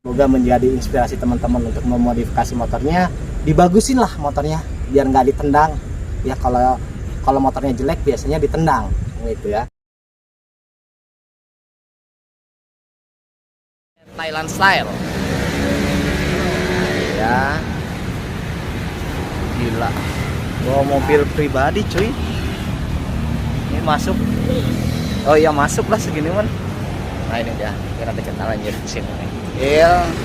Semoga menjadi inspirasi teman-teman untuk memodifikasi motornya, dibagusin lah motornya biar nggak ditendang. Ya kalau motornya jelek biasanya ditendang gitu ya. Thailand style. Ya. Gila. Bawa mobil pribadi cuy. Ini masuk. Oh iya masuk lah segini man. Nah ini dia. Nanti kita lanjut ke sini.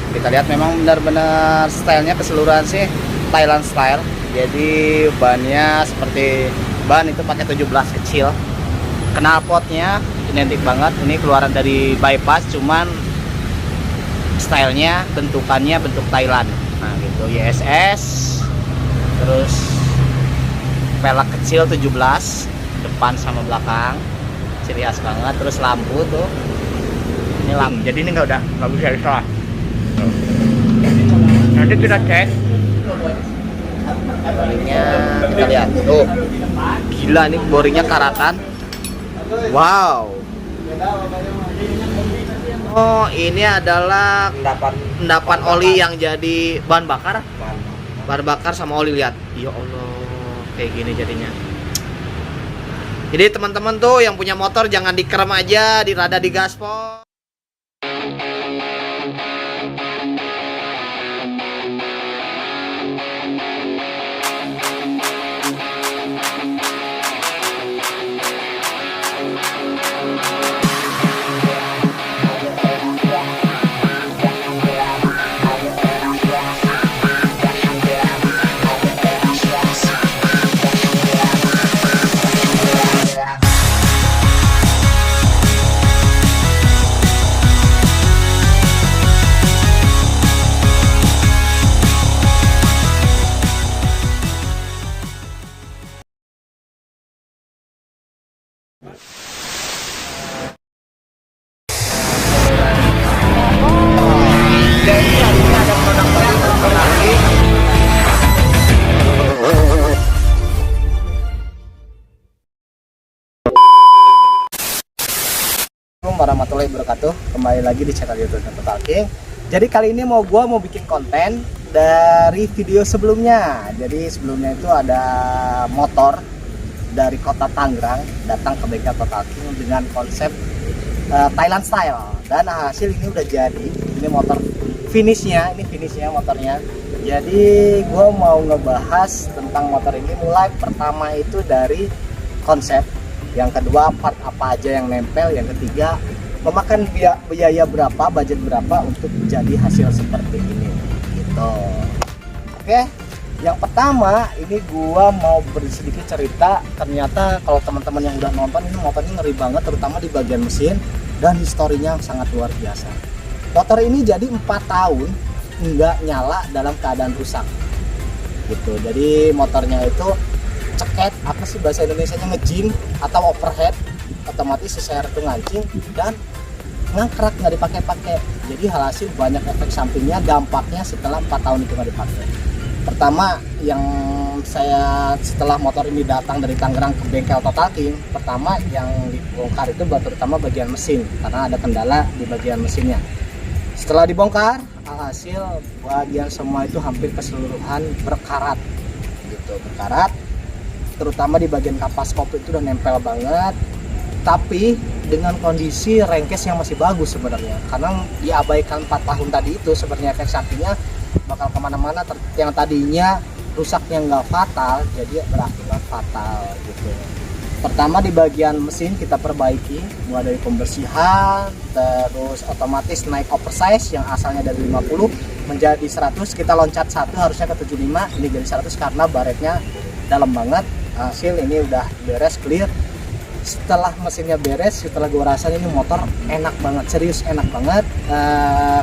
Kita lihat memang benar-benar stylenya keseluruhan sih Thailand style. Jadi bannya seperti ban itu pakai 17 kecil. Knalpotnya identik banget. Ini keluaran dari bypass, cuman stylenya bentukannya bentuk Thailand. Nah gitu YSS. Terus pelek kecil 17 depan sama belakang, ciri khas banget. Terus lampu tuh. Ini lampu, jadi ini nggak bisa disalah. Nanti kita cek boringnya, kita lihat tuh, gila ini boringnya karatan. Wow. Oh ini adalah endapan oli yang jadi bahan bakar sama oli. Lihat, ya Allah, kayak gini jadinya. Jadi teman-teman tuh yang punya motor jangan dikerem aja, dirada di gaspol. Warahmatullahi wabarakatuh. Kembali lagi di channel YouTube Totalking. Jadi kali ini mau bikin konten dari video sebelumnya. Jadi sebelumnya itu ada motor dari kota Tangerang datang ke bengkel Totalking dengan konsep Thailand style, dan hasil ini udah jadi. Ini motor finishnya motornya. Jadi gue mau ngebahas tentang motor ini, mulai pertama itu dari konsep, yang kedua part apa aja yang nempel, yang ketiga memakan biaya berapa, budget berapa untuk jadi hasil seperti ini gitu. Oke, yang pertama ini gua mau sedikit cerita. Ternyata kalau teman-teman yang udah nonton, ini motornya ngeri banget, terutama di bagian mesin, dan historinya sangat luar biasa. Motor ini jadi 4 tahun nggak nyala dalam keadaan rusak gitu. Jadi motornya itu ceket, apa sih bahasa Indonesianya, ngejim atau overhead, otomatis seser itu ngancing dan ngangkrak, nggak dipakai-pakai. Jadi hasil banyak efek sampingnya, dampaknya setelah 4 tahun itu nggak dipakai. Pertama, yang saya setelah motor ini datang dari Tangerang ke bengkel Totalking, pertama yang dibongkar itu terutama bagian mesin, karena ada kendala di bagian mesinnya. Setelah dibongkar, hasil bagian semua itu hampir keseluruhan berkarat gitu, berkarat. Terutama di bagian kapas kop itu udah nempel banget, tapi dengan kondisi rengkes yang masih bagus sebenarnya, karena diabaikan 4 tahun tadi itu sebenarnya efek sampingnya bakal kemana-mana. Yang tadinya rusaknya nggak fatal jadi berakibat fatal gitu. Pertama di bagian mesin kita perbaiki, mulai dari pembersihan, terus otomatis naik oversize yang asalnya dari 50 menjadi 100, kita loncat 1 harusnya ke 75, ini jadi 100 karena baretnya dalam banget. Hasil ini udah beres, clear. Setelah mesinnya beres, setelah gua rasain ini motor enak banget, serius enak banget,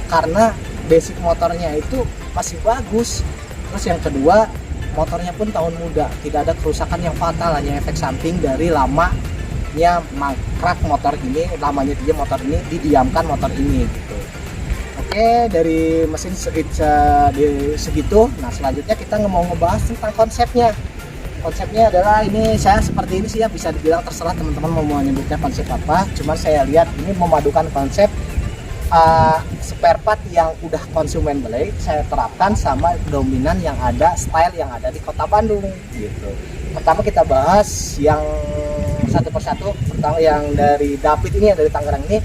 karena basic motornya itu masih bagus. Terus yang kedua, motornya pun tahun muda, tidak ada kerusakan yang fatal, hanya efek samping dari lamanya mangkrak motor ini, lamanya dia motor ini didiamkan motor ini gitu. Oke, dari mesin segitu. Nah selanjutnya kita mau ngebahas tentang konsepnya. Konsepnya adalah ini, saya seperti ini sih ya, bisa dibilang terserah teman-teman mau menyebutnya konsep apa. Cuman saya lihat ini memadukan konsep spare part yang udah konsumen beli saya terapkan sama dominan yang ada, style yang ada di Kota Bandung gitu. Pertama kita bahas yang satu persatu. Pertama yang dari David ini, yang dari Tangerang ini,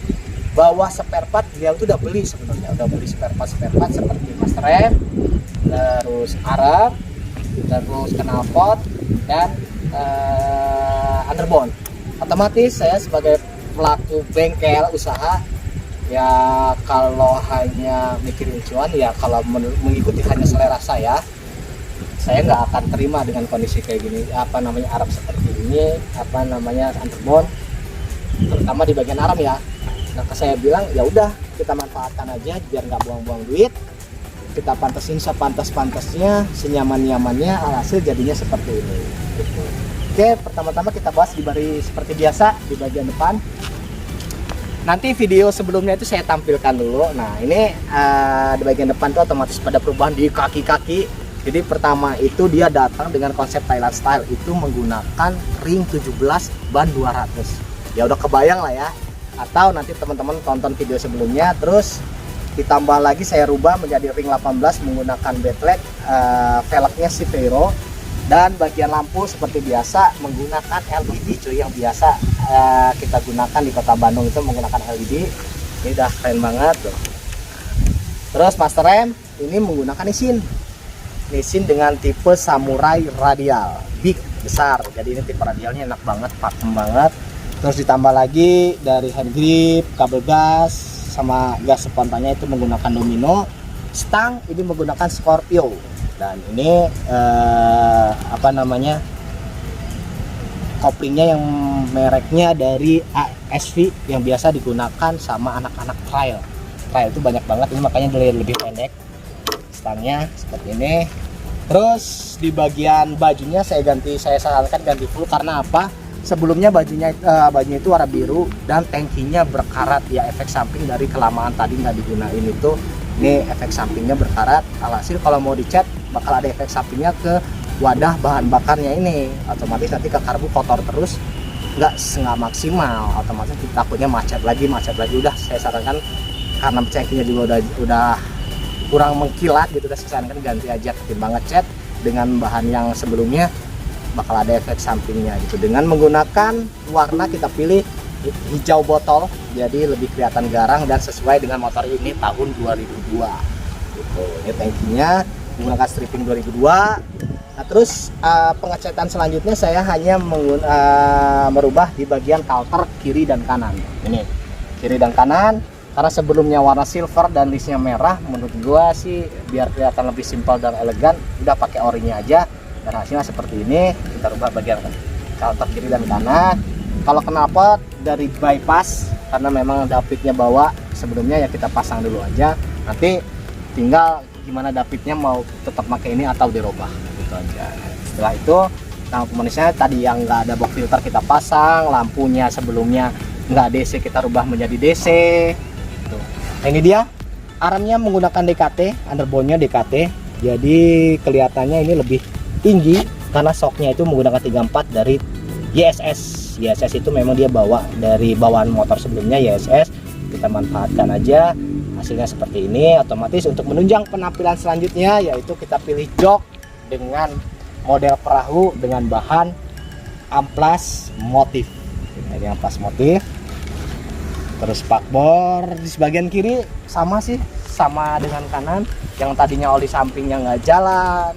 bawa spare part dia tuh udah beli sebenarnya, udah beli spare part seperti master rem, terus Arab, terus knalpot dan underbone. Otomatis saya sebagai pelaku bengkel usaha ya, kalau hanya mikirin cuan ya, kalau mengikuti hanya selera saya nggak akan terima dengan kondisi kayak gini, apa namanya Arab seperti ini, apa namanya underbone, terutama di bagian Arab ya. Nah, saya bilang ya udah kita manfaatkan aja biar nggak buang-buang duit, kita pantesin sepantas-pantasnya, senyaman-nyamannya, alhasil jadinya seperti ini gitu. Oke, pertama-tama kita bahas seperti biasa di bagian depan. Nanti video sebelumnya itu saya tampilkan dulu. Nah ini di bagian depan tuh otomatis pada perubahan di kaki-kaki. Jadi pertama itu dia datang dengan konsep Thailand style, itu menggunakan ring 17 ban 200. Ya udah kebayang lah ya. Atau nanti teman-teman tonton video sebelumnya, terus ditambah lagi saya rubah menjadi ring 18 menggunakan bedleg, velgnya Sivero, dan bagian lampu seperti biasa menggunakan LED cuy, yang biasa kita gunakan di Kota Bandung itu menggunakan LED. Ini udah keren banget tuh. Terus master rem ini menggunakan Nissin dengan tipe Samurai radial big, besar. Jadi ini tipe radialnya enak banget, pakem banget. Terus ditambah lagi dari hand grip, kabel gas, sama gas spontannya itu menggunakan Domino. Stang ini menggunakan Scorpio, dan ini apa namanya, koplingnya yang mereknya dari ASV yang biasa digunakan sama anak-anak trail itu banyak banget, ini makanya lebih pendek stangnya seperti ini. Terus di bagian bajunya saya sarankan ganti full, karena apa, sebelumnya bajunya itu warna biru dan tangkinya berkarat ya, efek samping dari kelamaan tadi nggak digunain itu. Ini efek sampingnya berkarat, alhasil kalau mau dicat bakal ada efek sampingnya ke wadah bahan bakarnya ini, otomatis nanti ke karbu kotor terus, nggak maksimal, otomatis takutnya macet lagi. Udah saya sarankan, karena cengkinya juga udah kurang mengkilat gitu, udah saya sarankan ganti aja, ketimbang ngecat dengan bahan yang sebelumnya bakal ada efek sampingnya gitu. Dengan menggunakan warna kita pilih hijau botol, jadi lebih kelihatan garang dan sesuai dengan motor ini tahun 2002 gitu. Ini tankinya menggunakan stripping 2002. Nah, terus pengecatan selanjutnya saya hanya merubah di bagian counter kiri dan kanan. Ini kiri dan kanan, karena sebelumnya warna silver dan listnya merah, menurut gua sih biar kelihatan lebih simpel dan elegan, udah pakai orinya aja, dan hasilnya seperti ini. Kita rubah bagian counter kiri dan kanan. Kalau knalpot dari bypass, karena memang Davidnya bawa sebelumnya, ya kita pasang dulu aja, nanti tinggal gimana Davidnya mau tetap pakai ini atau dirubah gitu aja. Setelah itu lampu manisnya tadi yang nggak ada box filter kita pasang, lampunya sebelumnya nggak DC kita rubah menjadi DC gitu. Nah, ini dia armnya menggunakan DKT, underbone-nya DKT, jadi kelihatannya ini lebih tinggi karena shocknya itu menggunakan 34 dari YSS. YSS itu memang dia bawa dari bawaan motor sebelumnya YSS, kita manfaatkan aja, hasilnya seperti ini. Otomatis untuk menunjang penampilan selanjutnya yaitu kita pilih jok dengan model perahu dengan bahan amplas motif. Ini amplas motif. Terus spakbor di sebagian kiri sama dengan kanan, yang tadinya oli sampingnya nggak jalan,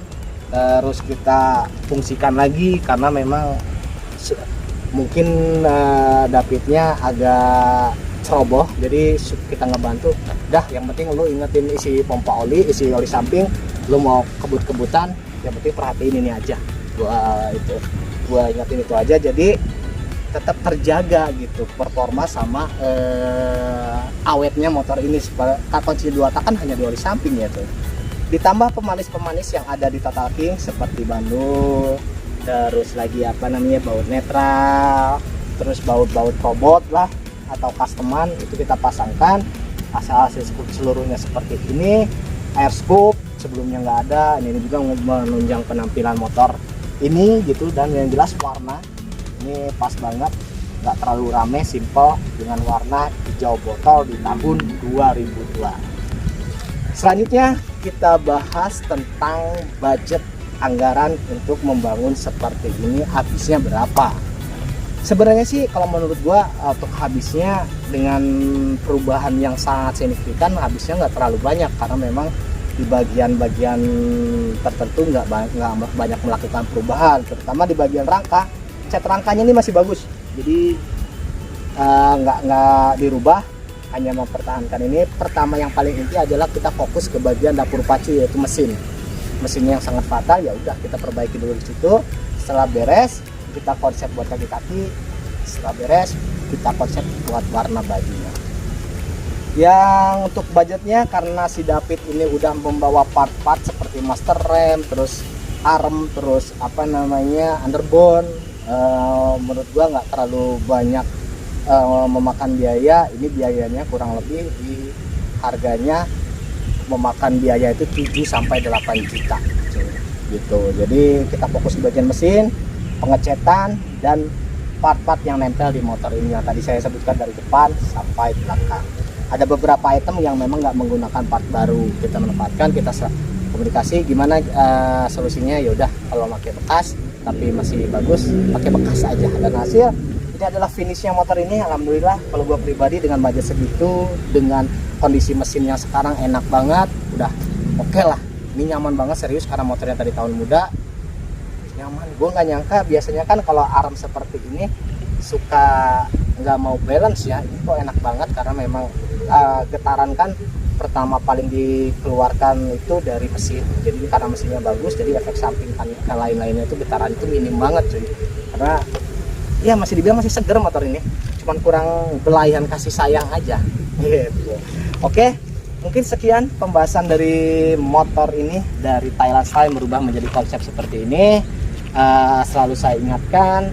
terus kita fungsikan lagi karena memang mungkin Davidnya agak ceroboh, jadi kita ngebantu. Dah, yang penting lu ingetin isi pompa oli, isi oli samping, lu mau kebut-kebutan, yang penting perhatiin ini aja. Gua ingetin itu aja, jadi tetap terjaga gitu performa sama awetnya motor ini. Kunci 2 tak kan hanya di oli samping ya tuh. Ditambah pemanis-pemanis yang ada di Total King seperti bandul, terus lagi apa namanya baut netral, terus baut-baut robot lah atau customan itu kita pasangkan. Hasil seluruhnya seperti ini. Air scoop sebelumnya nggak ada, ini juga menunjang penampilan motor ini gitu. Dan yang jelas warna ini pas banget nggak terlalu rame, simple dengan warna hijau botol di tahun 2002. Selanjutnya kita bahas tentang budget anggaran untuk membangun seperti ini, habisnya berapa. Sebenarnya sih kalau menurut gua untuk habisnya dengan perubahan yang sangat signifikan, habisnya nggak terlalu banyak karena memang di bagian-bagian tertentu nggak banyak melakukan perubahan, terutama di bagian rangka. Cat rangkanya ini masih bagus, jadi nggak dirubah, hanya mempertahankan ini. Pertama yang paling inti adalah kita fokus ke bagian dapur pacu, yaitu mesinnya yang sangat fatal. Ya udah kita perbaiki dulu di situ. Setelah beres kita konsep buat kaki-kaki, setelah beres kita konsep buat warna bajunya. Yang untuk budgetnya, karena si David ini udah membawa part-part seperti master rem, terus arm, terus underbone, menurut gua nggak terlalu banyak memakan biaya. Ini biayanya kurang lebih di harganya memakan biaya itu 7-8 juta gitu. Jadi kita fokus di bagian mesin, pengecetan, dan part-part yang nempel di motor ini yang tadi saya sebutkan dari depan sampai belakang. Ada beberapa item yang memang nggak menggunakan part baru, kita menempatkan, kita komunikasi gimana solusinya. Yaudah kalau pakai bekas tapi masih bagus, pakai bekas aja. Dan hasil ini adalah finishnya motor ini. Alhamdulillah kalau gue pribadi dengan budget segitu, dengan kondisi mesin yang sekarang enak banget, udah oke lah. Ini nyaman banget, serius, karena motornya tadi tahun muda, nyaman. Gue nggak nyangka, biasanya kan kalau arm seperti ini suka nggak mau balance ya, ini kok enak banget karena memang getaran kan pertama paling dikeluarkan itu dari mesin. Jadi karena mesinnya bagus, jadi efek samping kan lain-lainnya itu getaran itu minim banget cuy. Karena ya masih dibilang masih seger motor ini, cuman kurang belayan kasih sayang aja gitu. Oke, mungkin sekian pembahasan dari motor ini, dari Thailand Style merubah menjadi konsep seperti ini. Selalu saya ingatkan,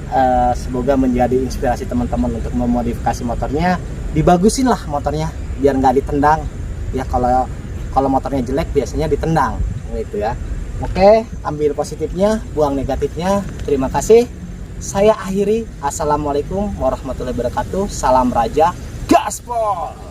semoga menjadi inspirasi teman-teman untuk memodifikasi motornya. Dibagusin lah motornya biar nggak ditendang ya. Kalau motornya jelek biasanya ditendang gitu ya. Oke, ambil positifnya, buang negatifnya. Terima kasih. Saya akhiri. Assalamualaikum warahmatullahi wabarakatuh. Salam Raja Gaspol.